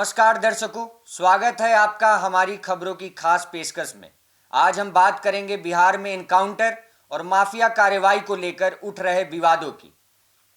नमस्कार दर्शकों, स्वागत है आपका हमारी खबरों की खास पेशकश में। आज हम बात करेंगे बिहार में एनकाउंटर और माफिया कार्रवाई को लेकर उठ रहे विवादों की।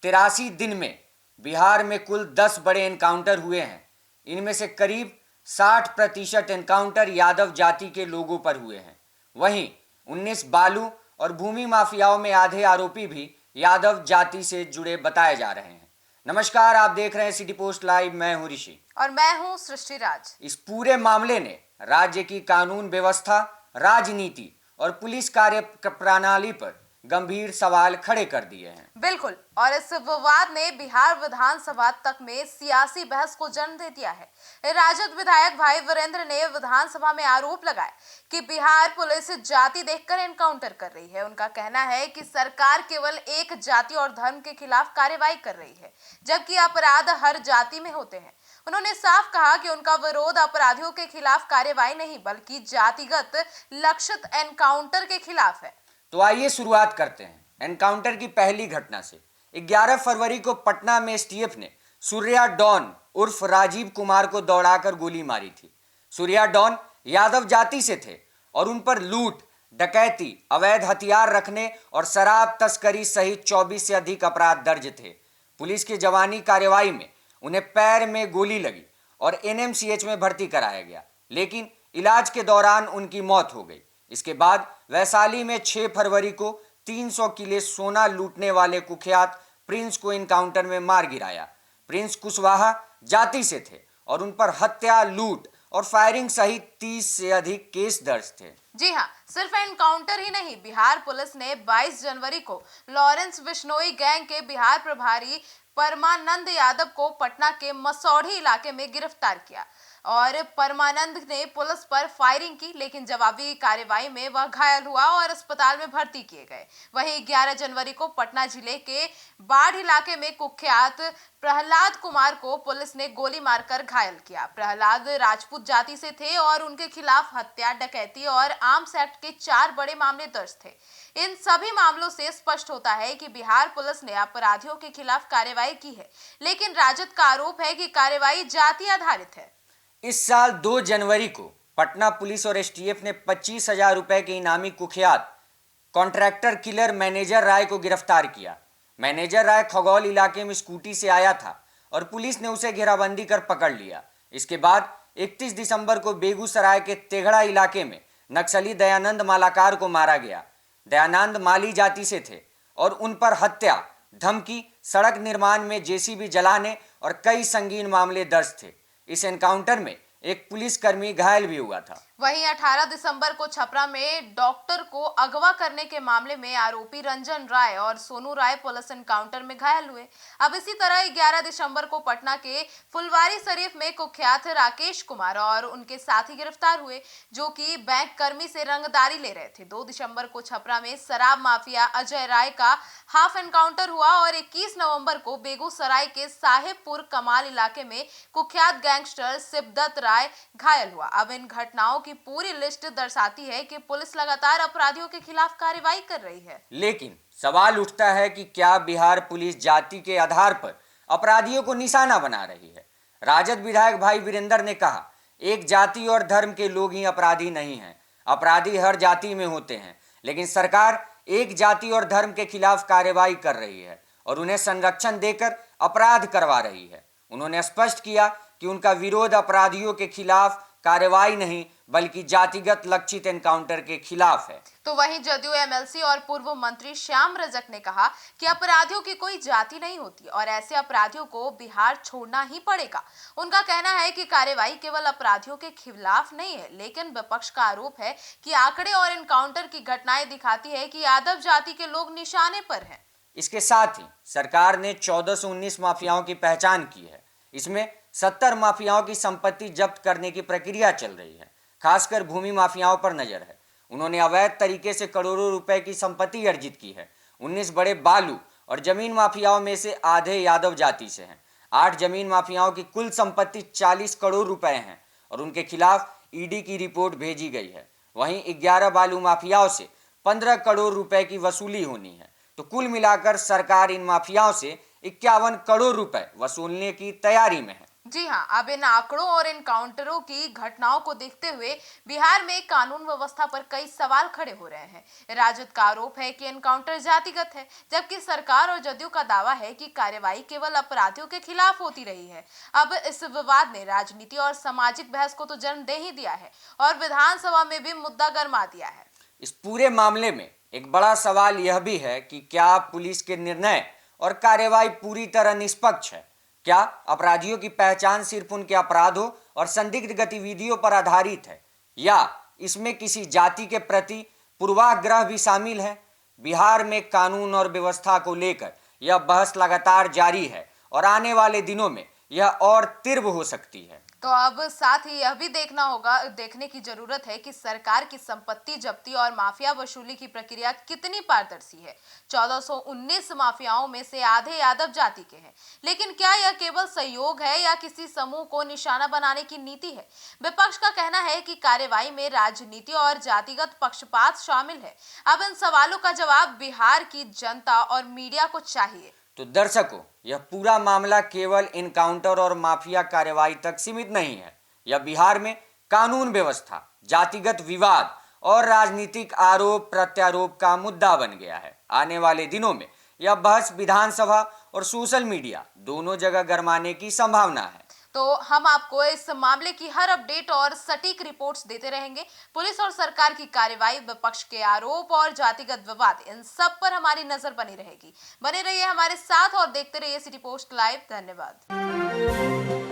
83 दिन में बिहार में कुल 10 बड़े एनकाउंटर हुए हैं। इनमें से करीब 60% एनकाउंटर यादव जाति के लोगों पर हुए हैं। वहीं 19 बालू और भूमि माफियाओं में आधे आरोपी भी यादव जाति से जुड़े बताए जा रहे हैं। नमस्कार, आप देख रहे हैं सिटी पोस्ट लाइव। मैं हूं ऋषि और मैं हूं सृष्टि राज। इस पूरे मामले ने राज्य की कानून व्यवस्था, राजनीति और पुलिस कार्य प्रणाली पर गंभीर सवाल खड़े कर दिए हैं। बिल्कुल, और इस विवाद ने बिहार विधानसभा तक में सियासी बहस को जन्म दे दिया है। राजद विधायक भाई वीरेंद्र ने विधानसभा में आरोप लगाया कि बिहार पुलिस जाति देखकर एनकाउंटर कर रही है। उनका कहना है कि सरकार केवल एक जाति और धर्म के खिलाफ कार्रवाई कर रही है, जबकि अपराध हर जाति में होते हैं। उन्होंने साफ कहा कि उनका विरोध अपराधियों के खिलाफ कार्रवाई नहीं, बल्कि जातिगत लक्षित एनकाउंटर के खिलाफ है। तो आइए शुरुआत करते हैं एनकाउंटर की पहली घटना से। 11 फरवरी को पटना में एसटीएफ ने सूर्या डॉन उर्फ राजीव कुमार को दौड़ाकर गोली मारी थी। सूर्या डॉन यादव जाति से थे और उन पर लूट, डकैती, अवैध हथियार रखने और शराब तस्करी सहित 24 से अधिक अपराध दर्ज थे। पुलिस की जवानी कार्रवाई में उन्हें पैर में गोली लगी और एनएमसीएच में भर्ती कराया गया, लेकिन इलाज के दौरान उनकी मौत हो गई। इसके बाद वैशाली में 6 फरवरी को 300 किलो सोना लूटने वाले कुख्यात प्रिंस को एनकाउंटर में मार गिराया। प्रिंस कुशवाहा जाति से थे और उन पर हत्या, लूट और फायरिंग सहित 30 से अधिक केस दर्ज थे। जी हां, सिर्फ एनकाउंटर ही नहीं, बिहार पुलिस ने 22 जनवरी को लॉरेंस बिश्नोई गैंग के बिहार प्रभारी परमानंद यादव को पटना के मसौढ़ी इलाके में गिरफ्तार किया और परमानंद ने पुलिस पर फायरिंग की, लेकिन जवाबी कार्रवाई में वह घायल हुआ और अस्पताल में भर्ती किए गए। वहीं 11 जनवरी को पटना जिले के बाढ़ इलाके में कुख्यात प्रहलाद कुमार को पुलिस ने गोली मारकर घायल किया। प्रहलाद राजपूत जाति से थे और उनके खिलाफ हत्या, डकैती और आर्म्स एक्ट के 4 बड़े मामले दर्ज थे। इन सभी मामलों से स्पष्ट होता है कि बिहार पुलिस ने अपराधियों के खिलाफ कार्रवाई की है, लेकिन राजद का आरोप है कि कार्रवाई जाति आधारित है। इस साल 2 जनवरी को पटना पुलिस और एसटीएफ ने 25,000 रुपए के इनामी कुख्यात कॉन्ट्रैक्टर किलर मैनेजर राय को गिरफ्तार किया। मैनेजर राय खगौल इलाके में स्कूटी से आया था और पुलिस ने उसे घेराबंदी कर पकड़ लिया। इसके बाद 31 दिसंबर को बेगूसराय के तेघड़ा इलाके में नक्सली दयानंद मालाकार को मारा गया। दयानंद माली जाति से थे और उन पर हत्या, धमकी, सड़क निर्माण में जेसीबी जलाने और कई संगीन मामले दर्ज थे। इस एनकाउंटर में एक पुलिसकर्मी घायल भी हुआ था। वहीं 18 दिसंबर को छपरा में डॉक्टर को अगवा करने के मामले में आरोपी रंजन राय और सोनू राय पुलिस एनकाउंटर में घायल हुए। अब इसी तरह 11 दिसंबर को पटना के फुलवारी शरीफ में कुख्यात राकेश कुमार और उनके साथी गिरफ्तार हुए, जो कि बैंक कर्मी से रंगदारी ले रहे थे। 2 दिसंबर को छपरा में शराब माफिया अजय राय का हाफ एनकाउंटर हुआ और 21 नवंबर को बेगूसराय के साहेबपुर कमाल इलाके में कुख्यात गैंगस्टर शिवदत्त राय घायल हुआ। अब इन घटनाओं की पूरी लिस्ट दर्शाती है कि पुलिस लगातार अपराधियों के खिलाफ कार्रवाई कर रही है। लेकिन सवाल उठता है कि क्या बिहार पुलिस जाति के आधार पर अपराधियों को निशाना बना रही है? राजद विधायक भाई वीरेंद्र ने कहा, एक जाति और धर्म के लोग ही अपराधी नहीं हैं, अपराधी हर जाति में होते हैं, लेकिन सरकार एक जाति और धर्म के खिलाफ कार्रवाई कर रही है और उन्हें संरक्षण देकर अपराध करवा रही है। उन्होंने स्पष्ट किया कि उनका विरोध अपराधियों के खिलाफ कार्रवाई नहीं, बल्कि जातिगत लक्षित एनकाउंटर के खिलाफ है। तो वहीं जदयू एमएलसी और पूर्व मंत्री श्याम रजक ने कहा कि अपराधियों की कोई जाति नहीं होती और ऐसे अपराधियों को बिहार छोड़ना ही पड़ेगा। उनका कहना है कि कार्रवाई केवल अपराधियों के खिलाफ नहीं है, लेकिन विपक्ष का आरोप है कि आंकड़े और एनकाउंटर की घटनाएं दिखाती है कि यादव जाति के लोग निशाने पर हैं। इसके साथ ही सरकार ने 1419 माफियाओं की पहचान की है। इसमें 70 माफियाओं की संपत्ति जब्त करने की प्रक्रिया चल रही है। खासकर भूमि माफियाओं पर नजर है। उन्होंने अवैध तरीके से करोड़ों रुपए की संपत्ति अर्जित की है। 19 बड़े बालू और जमीन माफियाओं में से आधे यादव जाति से हैं। 8 जमीन माफियाओं की कुल संपत्ति 40 करोड़ रुपए हैं और उनके खिलाफ ईडी की रिपोर्ट भेजी गई है। वहीं 11 बालू माफियाओं से 15 करोड़ रुपए की वसूली होनी है। तो कुल मिलाकर सरकार इन माफियाओं से 51 करोड़ रुपए वसूलने की तैयारी में है। जी हाँ, अब इन आंकड़ों और एनकाउंटरों की घटनाओं को देखते हुए बिहार में कानून व्यवस्था पर कई सवाल खड़े हो रहे हैं। राजद का आरोप है कि एनकाउंटर जातिगत है, जबकि सरकार और जदयू का दावा है कि कार्रवाई केवल अपराधियों के खिलाफ होती रही है। अब इस विवाद ने राजनीति और सामाजिक बहस को तो जन्म दे ही दिया है और विधानसभा में भी मुद्दा गर्मा दिया है। इस पूरे मामले में एक बड़ा सवाल यह भी है कि क्या पुलिस के निर्णय और कार्रवाई पूरी तरह निष्पक्ष है। क्या अपराधियों की पहचान सिर्फ उनके अपराधों और संदिग्ध गतिविधियों पर आधारित है, या इसमें किसी जाति के प्रति पूर्वाग्रह भी शामिल है। बिहार में कानून और व्यवस्था को लेकर यह बहस लगातार जारी है और आने वाले दिनों में यह और तीव्र हो सकती है। तो अब साथ ही यह भी देखने की जरूरत है कि सरकार की संपत्ति जब्ती और माफिया वसूली की प्रक्रिया कितनी पारदर्शी है। 1419 माफियाओं में से आधे यादव जाति के हैं, लेकिन क्या यह केवल सहयोग है या किसी समूह को निशाना बनाने की नीति है? विपक्ष का कहना है कि कार्रवाई में राजनीति और जातिगत पक्षपात शामिल है। अब इन सवालों का जवाब बिहार की जनता और मीडिया को चाहिए। तो दर्शकों, यह पूरा मामला केवल इनकाउंटर और माफिया कार्रवाई तक सीमित नहीं है। यह बिहार में कानून व्यवस्था, जातिगत विवाद और राजनीतिक आरोप प्रत्यारोप का मुद्दा बन गया है। आने वाले दिनों में यह बहस विधानसभा और सोशल मीडिया दोनों जगह गरमाने की संभावना है। तो हम आपको इस मामले की हर अपडेट और सटीक रिपोर्ट्स देते रहेंगे। पुलिस और सरकार की कार्रवाई, विपक्ष के आरोप और जातिगत विवाद, इन सब पर हमारी नजर बनी रहेगी। बने रहिए हमारे साथ और देखते रहिए सिटी पोस्ट लाइव। धन्यवाद।